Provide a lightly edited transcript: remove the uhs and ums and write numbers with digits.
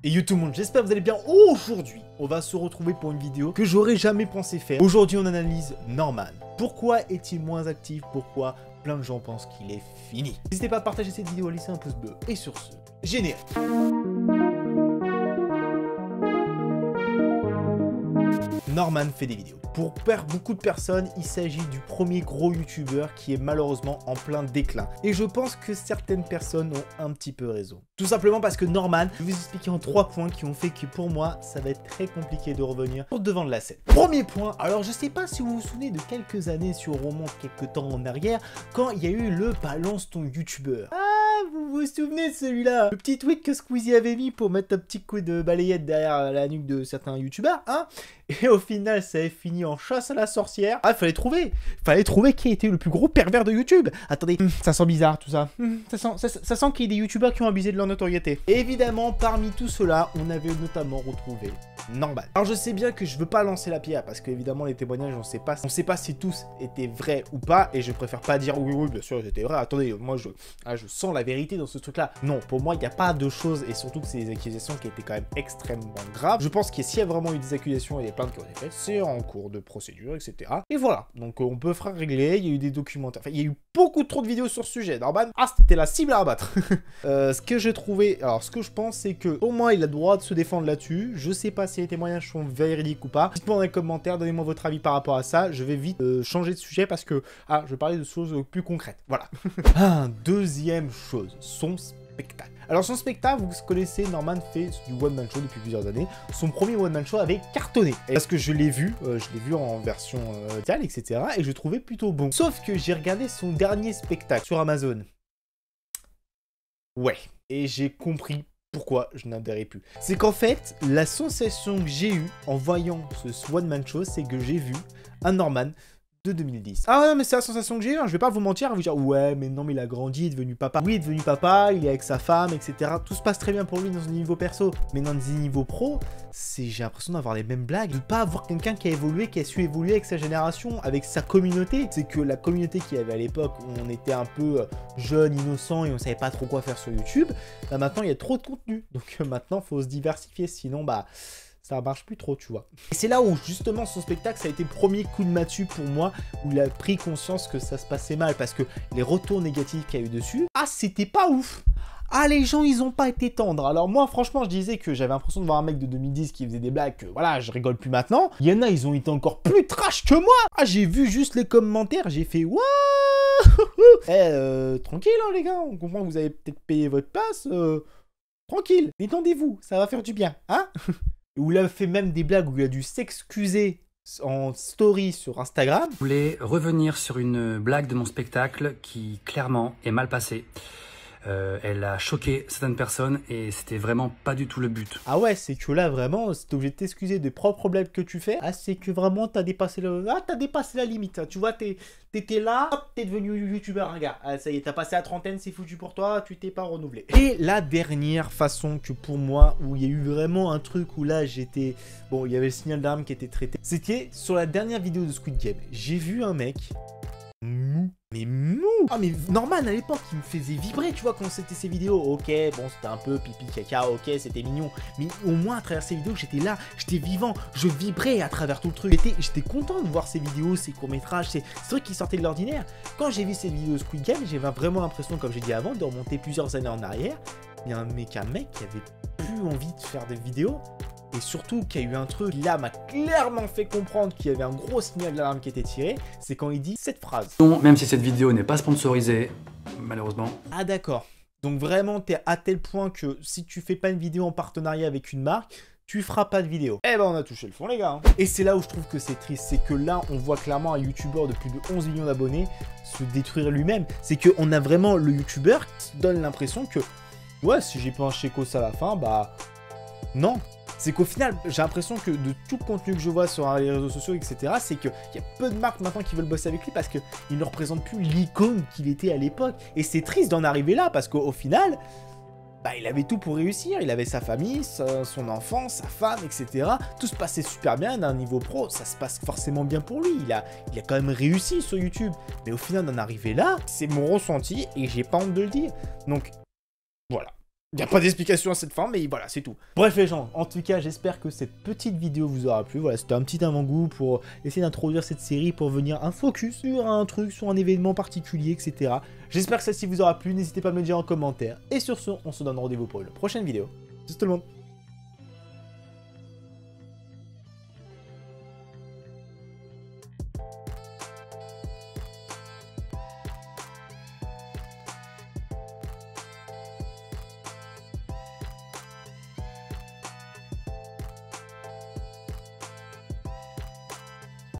Et yo tout le monde, j'espère que vous allez bien. Aujourd'hui, on va se retrouver pour une vidéo que j'aurais jamais pensé faire. Aujourd'hui, on analyse Norman. Pourquoi est-il moins actif? Pourquoi plein de gens pensent qu'il est fini? N'hésitez pas à partager cette vidéo, à laisser un pouce bleu. Et sur ce, générique. Norman fait des vidéos. Pour beaucoup de personnes, il s'agit du premier gros youtubeur qui est malheureusement en plein déclin. Et je pense que certaines personnes ont un petit peu raison. Tout simplement parce que Norman, je vais vous expliquer en 3 points qui ont fait que pour moi, ça va être très compliqué de revenir sur le devant de la scène. Premier point, alors je sais pas si vous vous souvenez de quelques années, si on remonte quelques temps en arrière, quand il y a eu le balance ton youtubeur. Vous vous souvenez de celui-là? Le petit tweet que Squeezie avait mis pour mettre un petit coup de balayette derrière la nuque de certains youtubeurs, hein? Et au final, ça avait fini en chasse à la sorcière. Ah, fallait trouver qui était le plus gros pervers de YouTube. Attendez, ça sent bizarre tout ça. Ça sent qu'il y a des youtubeurs qui ont abusé de leur notoriété. Et évidemment, parmi tout cela, on avait notamment retrouvé Norman. Alors je sais bien que je veux pas lancer la pierre parce qu'évidemment les témoignages on sait pas si tous étaient vrais ou pas et je préfère pas dire oui bien sûr c'était vrai. Attendez, moi je sens la vérité dans ce truc là. Non, pour moi il n'y a pas de choses et surtout que c'est des accusations qui étaient quand même extrêmement graves. Je pense que s'il y a vraiment eu des accusations et des plaintes qui ont été faites, c'est en cours de procédure, etc. Et voilà, donc on peut faire régler. Il y a eu des documentaires, enfin il y a eu beaucoup trop de vidéos sur ce sujet. Norman, c'était la cible à abattre. Ce que j'ai trouvé, alors ce que je pense c'est que au moins il a le droit de se défendre là-dessus. Je sais pas si les témoignages sont véridiques ou pas. Dites-moi dans les commentaires, donnez-moi votre avis par rapport à ça. Je vais vite changer de sujet parce que je vais parler de choses plus concrètes. Voilà. Deuxième chose, son spectacle. Alors son spectacle, vous connaissez, Norman fait du one man show depuis plusieurs années. Son premier one man show avait cartonné. Parce que je l'ai vu en version totale, etc. Et je trouvais plutôt bon. Sauf que j'ai regardé son dernier spectacle sur Amazon. Ouais. Et j'ai compris pourquoi je n'adhérais plus. C'est qu'en fait, la sensation que j'ai eue en voyant ce one man show, c'est que j'ai vu un Norman de 2010. Ah ouais, mais c'est la sensation que j'ai eue, hein. Je vais pas vous mentir, vous dire ouais, mais non, mais il a grandi, il est devenu papa. Oui, il est devenu papa, il est avec sa femme, etc. Tout se passe très bien pour lui dans un niveau perso. Mais dans des niveaux pro, j'ai l'impression d'avoir les mêmes blagues, de pas avoir quelqu'un qui a évolué, qui a su évoluer avec sa génération, avec sa communauté. C'est que la communauté qu'il y avait à l'époque, où on était un peu jeune, innocent et on savait pas trop quoi faire sur YouTube, bah maintenant il y a trop de contenu. Donc maintenant, faut se diversifier, sinon ça marche plus trop, tu vois. Et c'est là où, justement, son spectacle, ça a été le premier coup de massue pour moi, où il a pris conscience que ça se passait mal, parce que les retours négatifs qu'il y a eu dessus, c'était pas ouf. Les gens, ils ont pas été tendres. Alors moi, franchement, je disais que j'avais l'impression de voir un mec de 2010 qui faisait des blagues, que voilà, je rigole plus maintenant. Il y en a, ils ont été encore plus trash que moi. J'ai vu juste les commentaires, j'ai fait, waouh. Tranquille, hein, les gars, on comprend que vous avez peut-être payé votre place. Tranquille, détendez-vous, ça va faire du bien, hein. Où il a fait même des blagues où il a dû s'excuser en story sur Instagram. Je voulais revenir sur une blague de mon spectacle qui clairement est mal passée. Elle a choqué certaines personnes et c'était vraiment pas du tout le but. Ah ouais, c'est que là vraiment, si t'es obligé de t'excuser des propres blagues que tu fais, c'est que vraiment t'as dépassé t'as dépassé la limite. Tu vois, t'étais là, hop, t'es devenu youtubeur, regarde. Ça y est, t'as passé la trentaine, c'est foutu pour toi, tu t'es pas renouvelé. Et la dernière façon que pour moi, où il y a eu vraiment un truc où là j'étais... Bon, il y avait le signal d'alarme qui était traité. C'était sur la dernière vidéo de Squid Game. J'ai vu un mec... mou. Mais mou! Mais Norman à l'époque il me faisait vibrer, tu vois, quand c'était ses vidéos. Ok, bon c'était un peu pipi caca, ok c'était mignon. Mais au moins à travers ces vidéos j'étais là, j'étais vivant, je vibrais à travers tout le truc. J'étais content de voir ces vidéos, ces courts-métrages, ces trucs qui sortaient de l'ordinaire. Quand j'ai vu ces vidéos Squid Game, j'avais vraiment l'impression, comme j'ai dit avant, de remonter plusieurs années en arrière. Il y a un mec qui avait plus envie de faire des vidéos. Et surtout qu'il y a eu un truc qui là m'a clairement fait comprendre qu'il y avait un gros signal d'alarme qui était tiré, c'est quand il dit cette phrase. Même si cette vidéo n'est pas sponsorisée, malheureusement. Ah d'accord. Donc vraiment t'es à tel point que si tu fais pas une vidéo en partenariat avec une marque, tu feras pas de vidéo. Eh ben on a touché le fond les gars. Et c'est là où je trouve que c'est triste, c'est que là on voit clairement un youtubeur de plus de 11 millions d'abonnés se détruire lui-même. C'est qu'on a vraiment le youtubeur qui donne l'impression que ouais si j'ai pas un chécos à la fin, non. C'est qu'au final, j'ai l'impression que de tout le contenu que je vois sur les réseaux sociaux, etc., c'est qu'il y a peu de marques maintenant qui veulent bosser avec lui parce qu'il ne représente plus l'icône qu'il était à l'époque. Et c'est triste d'en arriver là parce qu'au final, il avait tout pour réussir. Il avait sa famille, son enfant, sa femme, etc. Tout se passait super bien d'un niveau pro. Ça se passe forcément bien pour lui. Il a quand même réussi sur YouTube. Mais au final, d'en arriver là, c'est mon ressenti et j'ai pas honte de le dire. Donc, voilà. Il n'y a pas d'explication à cette fin, mais voilà, c'est tout. Bref les gens, en tout cas, j'espère que cette petite vidéo vous aura plu. Voilà, c'était un petit avant-goût pour essayer d'introduire cette série, pour venir un focus sur un truc, sur un événement particulier, etc. J'espère que celle-ci vous aura plu, n'hésitez pas à me le dire en commentaire. Et sur ce, on se donne rendez-vous pour une prochaine vidéo. Tchuss tout le monde.